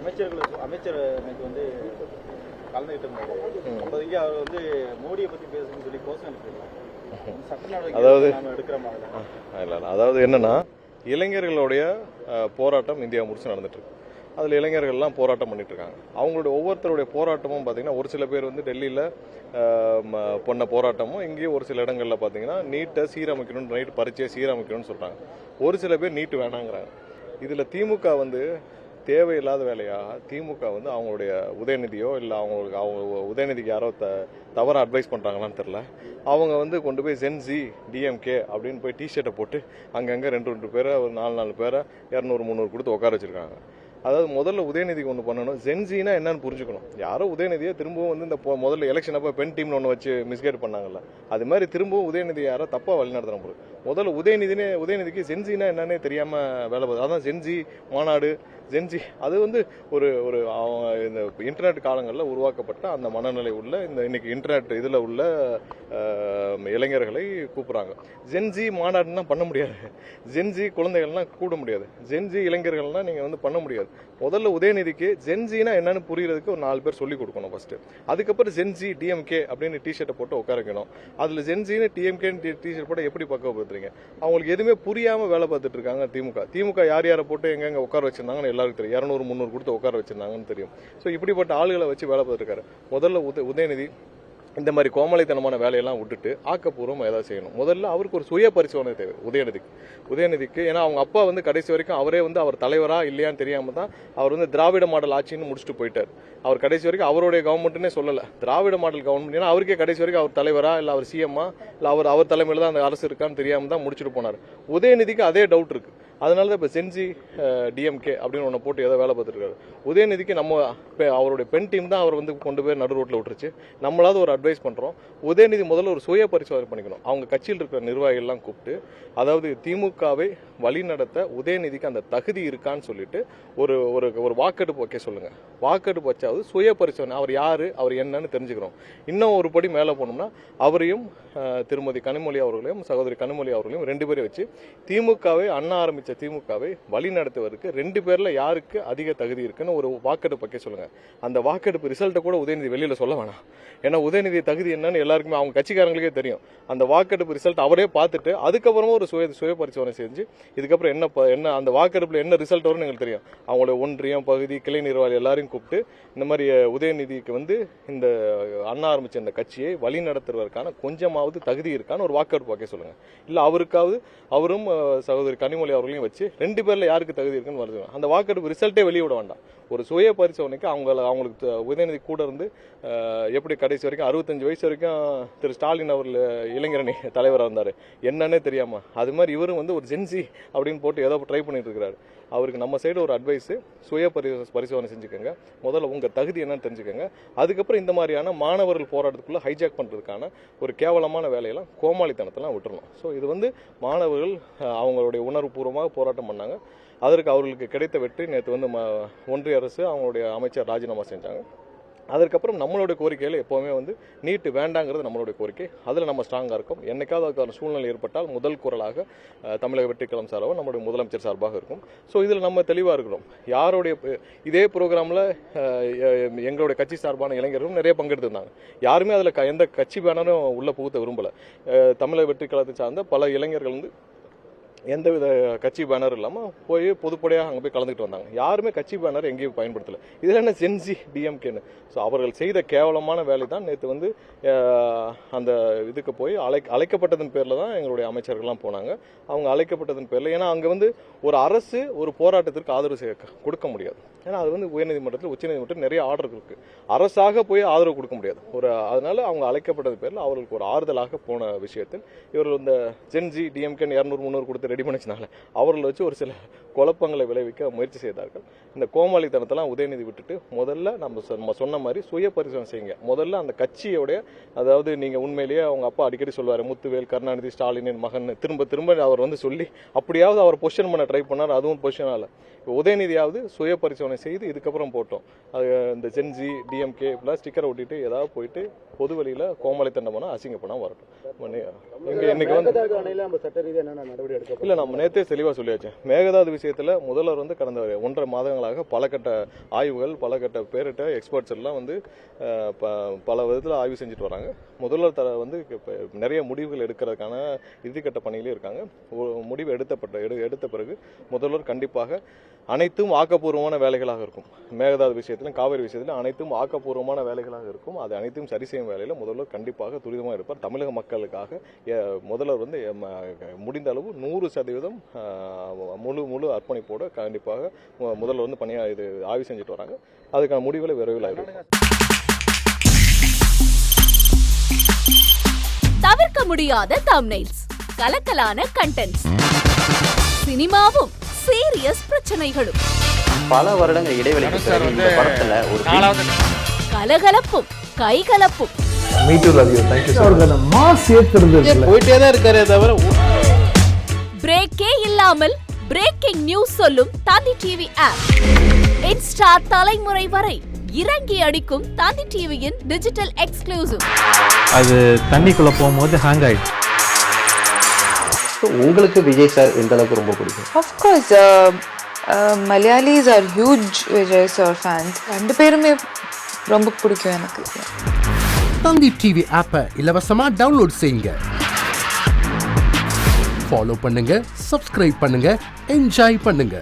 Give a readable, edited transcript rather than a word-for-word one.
அமைச்சர் இன்னைக்கு வந்து கலந்துகிட்டு இருந்தாரு. அப்போதைக்கு அவர் வந்து மோடியை பத்தி பேசணும்னு சொல்லி கோஷம் எடுத்துருக்காங்க. சட்ட நடவடிக்கை எடுக்கிற மாதிரி இல்லை, அதாவது என்னன்னா, இளைஞர்களுடைய போராட்டம் இந்தியா முழுசும் நடந்துட்டு இருக்கு. அதில் இளைஞர்கள்லாம் போராட்டம் பண்ணிட்டு இருக்காங்க. அவங்களுடைய ஒவ்வொருத்தருடைய போராட்டமும் பார்த்தீங்கன்னா, ஒரு சில பேர் வந்து டெல்லியில் பண்ண போராட்டமும், இங்கேயும் ஒரு சில இடங்களில் பார்த்தீங்கன்னா நீட்டை சீரமைக்கணும், நைட்டு பரீட்சையை சீரமைக்கணும்னு சொல்கிறாங்க. ஒரு சில பேர் நீட்டு வேணாங்கிறாங்க. இதில் திமுக வந்து தேவையில்லாத வேலையா, திமுக வந்து அவங்களுடைய உதயநிதியோ இல்லை அவங்க உதயநிதிக்கு யாரோ தவறாக அட்வைஸ் பண்ணுறாங்களான்னு தெரில. அவங்க வந்து கொண்டு போய் ஜென்சி டிஎம்கே அப்படின்னு போய் டிஷர்ட்டை போட்டு அங்கங்கே ரெண்டு பேரை, ஒரு 4 பேரை 200-300 கொடுத்து உட்கார வச்சிருக்காங்க. அதாவது முதல்ல உதயநிதிக்கு ஒன்று பண்ணணும். ஜென்சினா என்னன்னு புரிஞ்சுக்கணும். யாரோ உதயநிதியை திரும்பவும் வந்து இந்த முதல்ல எலெக்ஷன் அப்போ பெண் டீம்னு ஒன்று வச்சு மிஸ்கைட் பண்ணாங்கல்ல, அது மாதிரி திரும்பவும் உதயநிதி யாரோ தப்பாக வழிநடத்துற போது முதல்ல உதயநிதிக்கு ஜென்சினா என்னன்னே தெரியாம வேலை பார்த்து, அதான் ஜென்சி மாநாடு, ஜென்சி அது வந்து ஒரு ஒரு இந்த இன்டர்நெட் காலங்களில் உருவாக்கப்பட்ட அந்த மனநிலை உள்ள இந்த இன்னைக்கு இன்டர்நெட் இதில் உள்ள இளைஞர்களை கூப்பிட்றாங்க. ஜென்சி மாநாடுன்னா பண்ண முடியாது, ஜென்சி குழந்தைகள்லாம் கூட முடியாது, ஜென்சி இளைஞர்கள்லாம் நீங்கள் வந்து பண்ண முடியாது. முதல்ல உதயநிதிக்கு ஜென்சினா என்னன்னு புரியறதுக்கு ஒரு 4 பேர் சொல்லிக் கொடுக்கணும் ஃபர்ஸ்ட். அதுக்கப்புறம் ஜென்சி டிஎம்கே அப்படின்னு டிஷர்ட்டை போட்டு உட்காரக்கணும். அதில் ஜென்சின்னு டிஎம்கேன்னு டிஷர்ட் போட்டு எப்படி பக்குவப்படுத்துறீங்க? அவங்களுக்கு எதுவுமே புரியாமல் வேலை பார்த்துட்டு இருக்காங்க திமுக யாரை போட்டு எங்கெங்க உட்கார வச்சிருந்தாங்கன்னு எல்லாருக்கும் தெரியும். 200-300 கொடுத்து உட்கார வச்சிருந்தாங்கன்னு தெரியும். ஸோ இப்படிப்பட்ட ஆளுகளை வச்சு வேலை பார்த்துருக்காரு. முதல்ல உதயநிதி இந்த மாதிரி கோமலைத்தனமான வேலையெல்லாம் விட்டுட்டு ஆக்கப்பூர்வமாக ஏதாவது செய்யணும். முதல்ல அவருக்கு ஒரு சுய பரிசோதனை தேவை உதயநிதிக்கு. ஏன்னா அவங்க அப்பா வந்து கடைசி வரைக்கும் அவரே வந்து அவர் தலைவரா இல்லையான்னு தெரியாம தான் அவர் வந்து திராவிட மாடல் ஆட்சின்னு முடிச்சுட்டு போயிட்டார். அவர் கடைசி வரைக்கும் அவருடைய கவர்மெண்ட்னே சொல்லல, திராவிட மாடல் கவர்மெண்ட். ஏன்னா அவருக்கே கடைசி வரைக்கும் அவர் தலைவரா இல்லை அவர் சிஎம்மா இல்லை அவர் தலைமையில் தான் அந்த அரசு இருக்கான்னு தெரியாம தான் முடிச்சுட்டு போனார். உதயநிதிக்கு அதே டவுட் இருக்கு. அதனால தான் இப்போ சென்சி டிஎம்கே அப்படின்னு ஒன்று போட்டு ஏதோ வேலை பார்த்துருக்காரு. உதயநிதிக்கு அவருடைய பெண் டீம் தான் அவர் வந்து கொண்டு போய் நடு ரோட்டில் விட்டுருச்சு. நம்மளாவது ஒரு அட்வைஸ் பண்ணுறோம். உதயநிதி முதல்ல ஒரு சுய பரிசோதனை பண்ணிக்கணும். அவங்க கட்சியில் இருக்கிற நிர்வாகிகள்லாம் கூப்பிட்டு, அதாவது திமுகவை வழிநடத்த உதயநிதிக்கு அந்த தகுதி இருக்கான்னு சொல்லிட்டு ஒரு ஒரு வாக்கெடுப்பு வைக்க சொல்லுங்க. வாக்கெடுப்பு வச்சாவது சுய பரிசோதனை, அவர் யாரு, அவர் என்னன்னு தெரிஞ்சுக்கிறோம். இன்னும் ஒரு படி மேலே போனோம்னா அவரையும் திருமதி கனிமொழி அவர்களையும் சகோதரி கனிமொழி அவர்களையும் 2 பேரை வச்சு திமுகவை ஆரம்பிச்ச திமுகவை வழி நடத்துவதற்கு 2 பேர்ல யாருக்கு அதிக தகுதி இருக்குன்னு ஒரு வாக்கெடுப்பு வைக்க சொல்லுங்க. அந்த வாக்கெடுப்பு ரிசல்ட்டை கூட உதயநிதி வெளியில சொல்ல வேணாம். ஏன்னா உதயநிதி தகுதி என்னன்னு எல்லாருக்குமே அவங்க கட்சிக்காரங்களுக்கே தெரியும். அந்த வாக்கெடுப்பு ரிசல்ட் அவரே பார்த்துட்டு அதுக்கப்புறமா ஒரு சுய பரிசோதனை செஞ்சு இதுக்கப்புறம் என்ன அந்த வாக்கெடுப்புல என்ன ரிசல்ட் வரும்னு எங்களுக்கு தெரியும். அவங்களோட ஒன்றியம் பகுதி கிளை நிர்வாகி எல்லாரையும் கூப்பிட்டு இந்த மாதிரி உதயநிதிக்கு வந்து இந்த ஆரம்பிச்ச இந்த கட்சியை வழி நடத்துவதற்கான கொஞ்சமாவது தகுதி இருக்கான்னு ஒரு வாக்கெடுப்பு வைக்க சொல்லுங்க. இல்ல அவரும் சகோதரி கனிமொழி அவர்களையும் வச்சு 2 பேர்ல யாருக்கு தகுதி இருக்குன்னு வருது. அந்த வாக்கெடுப்பு ரிசல்ட்டே வெளியிட வேண்டாம். ஒரு சுய பரிசோதனைக்கு அவங்களுக்கு உதயநிதி கூட இருந்து எப்படி கடைசி வரைக்கும் 65 வயசு வரைக்கும் திரு ஸ்டாலின் அவர் இளைஞரணி தலைவராக இருந்தாரு, என்னன்னே தெரியாம. அது மாதிரி இவரும் வந்து ஒரு ஜென்சி அப்படின்னு போட்டு ஏதோ ட்ரை பண்ணிட்டு இருக்கிறாரு. அவருக்கு நம்ம சைடு ஒரு அட்வைஸ், சுய பரிசோதனை செஞ்சுக்கோங்க. முதல்ல உங்க தகுதி என்னன்னு தெரிஞ்சுக்கோங்க. அதுக்கப்புறம் இந்த மாதிரியான மாணவர்கள் போராட்டத்துக்குள்ள ஹைஜாக் பண்றதுக்கான ஒரு கேவலமான வேலையெல்லாம் கோமாளித்தனத்தெல்லாம் விட்டுறணும். ஸோ இது வந்து மாணவர்கள் அவங்களுடைய உணர்வுபூர்வமாக போராட்டம் பண்ணாங்க. அதற்கு அவர்களுக்கு கிடைத்த வெற்றி நேற்று வந்து ஒன்றிய அரசு அவங்களுடைய அமைச்சர் ராஜினாமா செஞ்சாங்க. அதற்கப்புறம் நம்மளுடைய கோரிக்கையில் எப்போவுமே வந்து நீட்டு வேண்டாங்கிறது நம்மளுடைய கோரிக்கை. அதில் நம்ம ஸ்ட்ராங்காக இருக்கோம். என்னைக்காவது அதுக்கான சூழ்நிலை ஏற்பட்டால் முதல் குரலாக தமிழக வெற்றிக்கலம் சார்பாக நம்முடைய முதலமைச்சர் சார்பாக இருக்கும். ஸோ இதில் நம்ம தெளிவாக இருக்கிறோம். யாருடைய இதே ப்ரோக்ராமில் எங்களுடைய கட்சி சார்பான இளைஞர்களும் நிறைய பங்கெடுத்திருந்தாங்க. யாருமே அதில் எந்த கட்சி பேனரும் உள்ள புகுத்த விரும்பலை. தமிழக வெற்றிக்கலத்தை சார்ந்த பல இளைஞர்கள் வந்து எந்தவித கட்சி பேனர் இல்லாமல் போய் பொதுப்படையாக அங்கே போய் கலந்துக்கிட்டு வந்தாங்க. யாருமே கட்சி பேனர் எங்கேயும் பயன்படுத்தலை. இதில் என்ன ஜென்சி டிஎம்கேன்னு. ஸோ அவர்கள் செய்த கேவலமான வேலை தான் நேற்று வந்து அந்த இதுக்கு போய் அழைக்கப்பட்டதன் பேரில் தான் எங்களுடைய அமைச்சர்கள்லாம் போனாங்க. அவங்க அழைக்கப்பட்டதன் பேரில், ஏன்னா அங்கே வந்து ஒரு அரசு ஒரு போராட்டத்திற்கு ஆதரவு கொடுக்க முடியாது. ஏன்னா அது வந்து உயர்நீதிமன்றத்தில் உச்சநீதிமன்றத்தில் நிறைய ஆர்டர் இருக்கு. அரசாக போய் ஆதரவு கொடுக்க முடியாது. அதனால அவங்க அழைக்கப்பட்டது பேரில் அவர்களுக்கு ஒரு ஆறுதலாக போன விஷயத்தில் இவர்கள் இந்த ஜென்சி டிஎம்கேன்னு 200-300 கொடுத்து ரெடி பண்ணிச்சனால அவர்கள் வச்சு ஒரு சில குழப்பங்களை விளைவிக்க முயற்சி செய்தார்கள். இந்த கோமாளித்தனத்தெல்லாம் உதயநிதி விட்டுட்டு முதல்ல நம்ம சொன்ன மாதிரி சுய பரிசோதனை செய்யுங்க. முதல்ல அந்த கட்சியோடைய, அதாவது நீங்க உண்மையிலேயே அவங்க அப்பா அடிக்கடி சொல்லுவாரு, முத்துவேல் கருணாநிதி ஸ்டாலினின் மகன் திரும்ப அவர் வந்து சொல்லி அப்படியாவது அவர் பொசிஷன் பண்ண ட்ரை பண்ணார். அதுவும் பொசிஷன் ஆகல. உதயநிதியாவது சுய பரிசோதனை செய்து இதுக்கப்புறம் போட்டோம். அது இந்த ஜென்சி டிஎம்கே இப்பெல்லாம் ஸ்டிக்கரை ஒட்டிட்டு ஏதாவது போயிட்டு பொது வெளியில கோமாளித்தனம் பண்ணா அசிங்க பண்ணா வரட்டும். இன்னைக்கு வந்து இல்லை, நம்ம நேற்றே தெளிவாக சொல்லியாச்சு. மேகதாது விஷயத்தில் முதல்வர் வந்து கடந்த 1.5 மாதங்களாக பல கட்ட ஆய்வுகள், பல கட்ட பேரிட்ட எக்ஸ்பர்ட்ஸ் எல்லாம் வந்து பல விதத்தில் ஆய்வு செஞ்சுட்டு வராங்க. முதல்வர் வந்து நிறைய முடிவுகள் எடுக்கிறதுக்கான இறுதிக்கட்ட பணியிலே இருக்காங்க. முடிவு எடுத்த பிறகு முதல்வர் கண்டிப்பாக அனைத்தும் ஆக்கப்பூர்வமான வேலைகளாக இருக்கும். மேகதாது விஷயத்திலும் காவிரி விஷயத்திலும் அனைத்தும் ஆக்கப்பூர்வமான வேலைகளாக இருக்கும். அது அனைத்தும் சரி செய்யும் வேலையில் முதல்வர் கண்டிப்பாக துரிதமாக இருப்பார். தமிழக மக்களுக்காக முதல்வர் வந்து முடிந்த அளவு 100% முழு அர்ப்பணிப்போடு கண்டிப்பாக முதல்வர் வந்து இது ஆய்வு செஞ்சுட்டு வராங்க. அதுக்கான முடிவுகளை விரைவில் இருக்கும். தவிர்க்க முடியாத தம்ப்நெயில்ஸ், கலக்கலான கண்டென்ட்ஸ், சினிமாவும் சீரியஸ் பிரச்சனைகளும், பல வருடங்கள் இடைவெளிக்கு பிறகு இந்த படத்துல ஒரு கலகலப்பும் கைகலப்பும், போயிட்டே தான் இருக்காரே தவிர பிரேக்கே இல்லாமல் பிரேக்கிங் நியூஸ் சொல்லும் தந்தி டிவி ஆப். இன்ஸ்டா தலைமுறை வரை இறங்கி அடிக்கும் தந்தி டிவியின் டிஜிட்டல் எக்ஸ்க்ளூசிவ். அது தண்ணிக்குள்ள போகும்போது ஹேங் ஆயிடுச்சு. உங்களுக்கு விஜய் சார் எந்த அளவுக்கு ரொம்ப பிடிக்கும்? Of course, Malayalis are huge Vijay sir fans. ரெண்டு பேருமே ரொம்ப பிடிக்கும் எனக்கு. தந்தி டிவி ஆப்பை இலவசமா டவுன்லோட் செய்யுங்க. ஃபாலோ பண்ணுங்க, சப்ஸ்கிரைப் பண்ணுங்க, என்ஜாய் பண்ணுங்க.